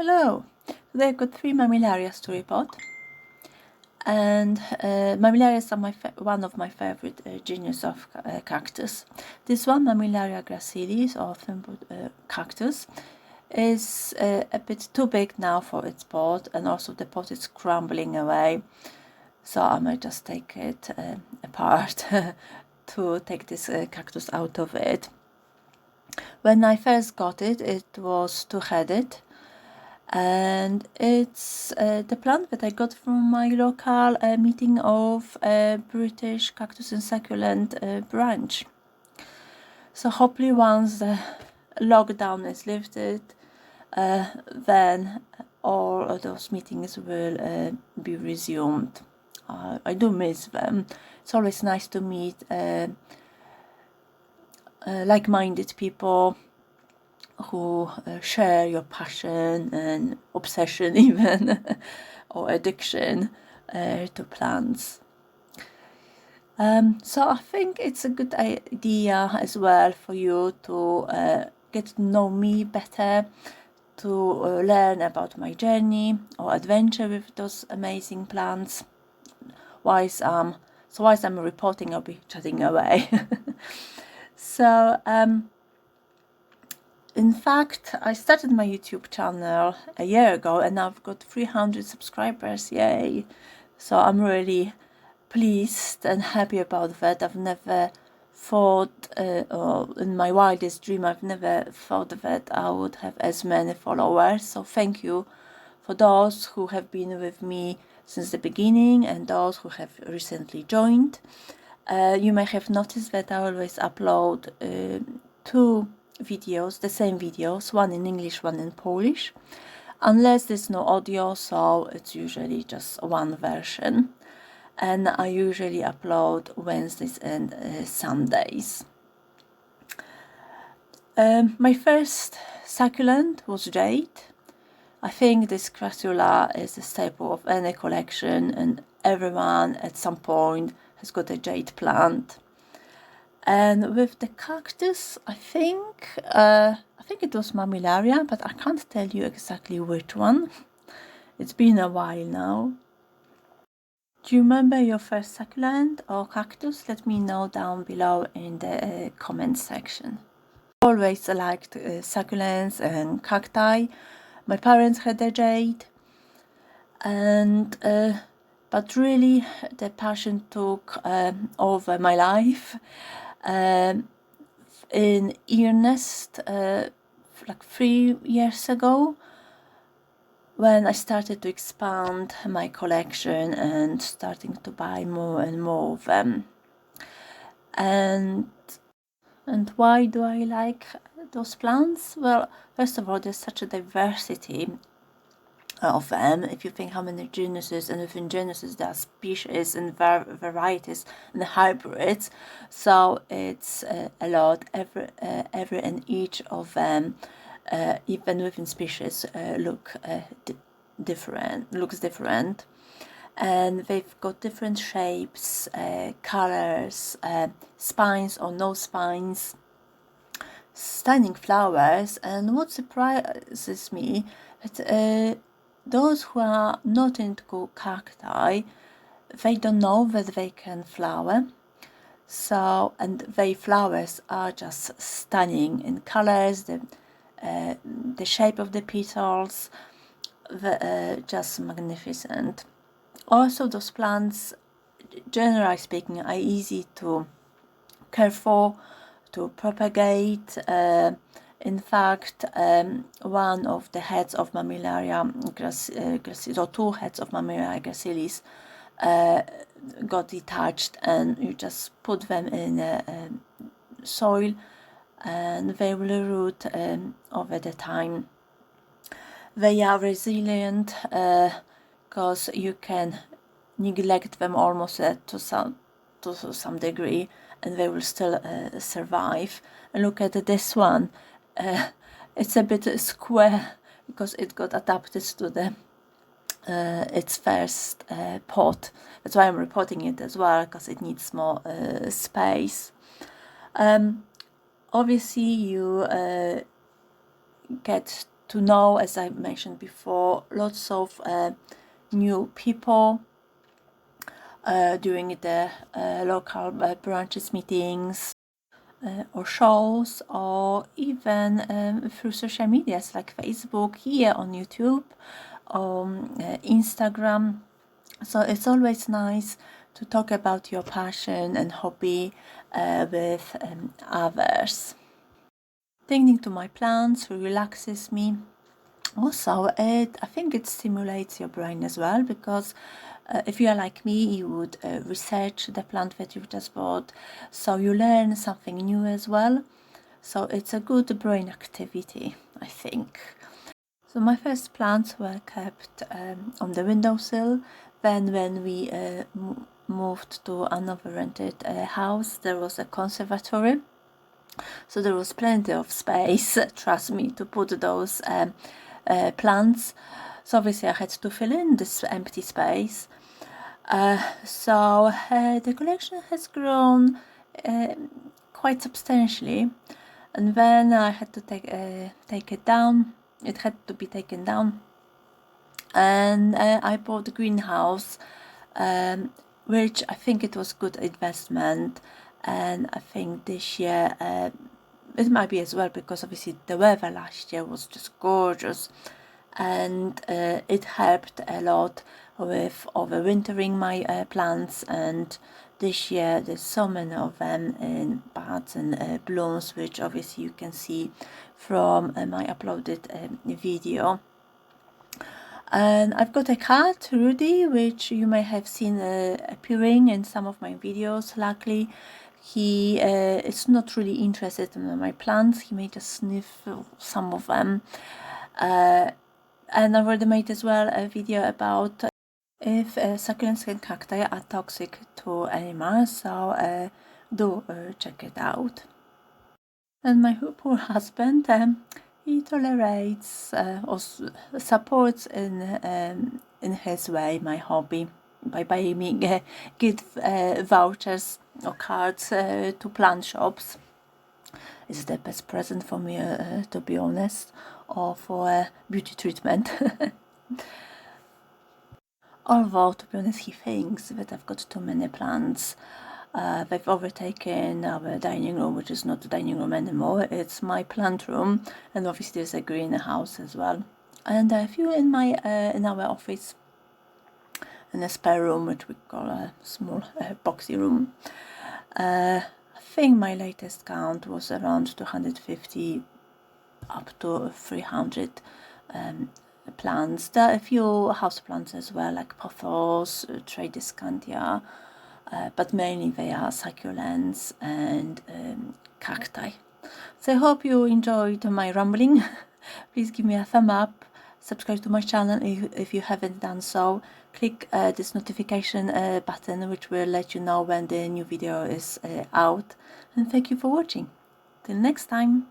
Hello! Today I've got 3 mammillarias to repot, and mammillarias are one of my favorite genus of cactus. This one, Mammillaria gracilis, or thimble cactus, is a bit too big now for its pot, and also the pot is crumbling away, so I might just take it apart to take this cactus out of it. When I first got it, it was two-headed, and it's the plant that I got from my local meeting of British Cactus and Succulent branch. So hopefully once the lockdown is lifted, then all of those meetings will be resumed. I do miss them. It's always nice to meet like-minded people who share your passion and obsession even or addiction to plants. So I think it's a good idea as well for you to get to know me better, to learn about my journey or adventure with those amazing plants. Whilst I'm repotting, I'll be chatting away. So in fact, I started my YouTube channel a year ago and I've got 300 subscribers, yay! So I'm really pleased and happy about that. I've never thought, or in my wildest dream, I've never thought that I would have as many followers. So thank you for those who have been with me since the beginning and those who have recently joined. You may have noticed that I always upload 2 videos, the same videos, one in English, one in Polish, unless there's no audio, so it's usually just one version, and I usually upload Wednesdays and Sundays. My first succulent was jade. I think this crassula is a staple of any collection, and everyone at some point has got a jade plant. And with the cactus, I think it was Mammillaria, but I can't tell you exactly which one. It's been a while now. Do you remember your first succulent or cactus? Let me know down below in the comment section. Always liked succulents and cacti. My parents had a jade, and but really the passion took over my life. In earnest, like 3 years ago, when I started to expand my collection and starting to buy more and more of them. And why do I like those plants? Well, first of all, there's such a diversity of them. If you think how many genuses, and within genuses there are species and varieties and hybrids, so it's a lot. Every and each of them, even within species, looks different, and they've got different shapes, colors, spines or no spines, stunning flowers. And what surprises me that those who are not into cacti, they don't know that they can flower. So, and their flowers are just stunning in colors, the shape of the petals, just magnificent. Also, those plants, generally speaking, are easy to care for, to propagate. In fact, one of the heads of Mammillaria gracilis, or 2 heads of Mammillaria gracilis, got detached, and you just put them in soil and they will root over the time. They are resilient because you can neglect them almost to some degree and they will still survive. And look at this one. It's a bit square because it got adapted to the its first pot. That's why I'm repotting it as well, because it needs more space. Obviously you get to know, as I mentioned before, lots of new people during the local branches meetings or shows, or even through social medias like Facebook, here on YouTube, Instagram. So it's always nice to talk about your passion and hobby with others. Tending to my plants relaxes me. Also, I think it stimulates your brain as well, because if you are like me, you would research the plant that you've just bought, so you learn something new as well. So it's a good brain activity, I think. So my first plants were kept on the windowsill. Then when we moved to another rented house, there was a conservatory. So there was plenty of space, trust me, to put those plants. So obviously I had to fill in this empty space. So the collection has grown quite substantially, and then I had to take it down. It had to be taken down, and I bought a greenhouse, which I think it was good investment. And I think this year it might be as well, because obviously the weather last year was just gorgeous, and it helped a lot with overwintering my plants. And this year there's so many of them in buds and blooms, which obviously you can see from my uploaded video. And I've got a cat, Rudy, which you may have seen appearing in some of my videos. Luckily, he is not really interested in my plants. He may just sniff some of them. And I've already made as well a video about if succulents and cacti are toxic to animals, so do check it out. And my poor husband, he tolerates or supports in his way my hobby by buying me gift vouchers or cards to plant shops. It's the best present for me, to be honest, or for a beauty treatment. Although, to be honest, he thinks that I've got too many plants. They've overtaken our dining room, which is not the dining room anymore. It's my plant room, and obviously there's a greenhouse as well, and a few in my in our office, in a spare room, which we call a small boxy room. I think my latest count was around 250 up to 300 plants. There are a few house plants as well, like pothos, tradescantia, but mainly they are succulents and cacti. So I hope you enjoyed my rambling. Please give me a thumb up, subscribe to my channel if you haven't done so. Click this notification button, which will let you know when the new video is out. And thank you for watching. Till next time.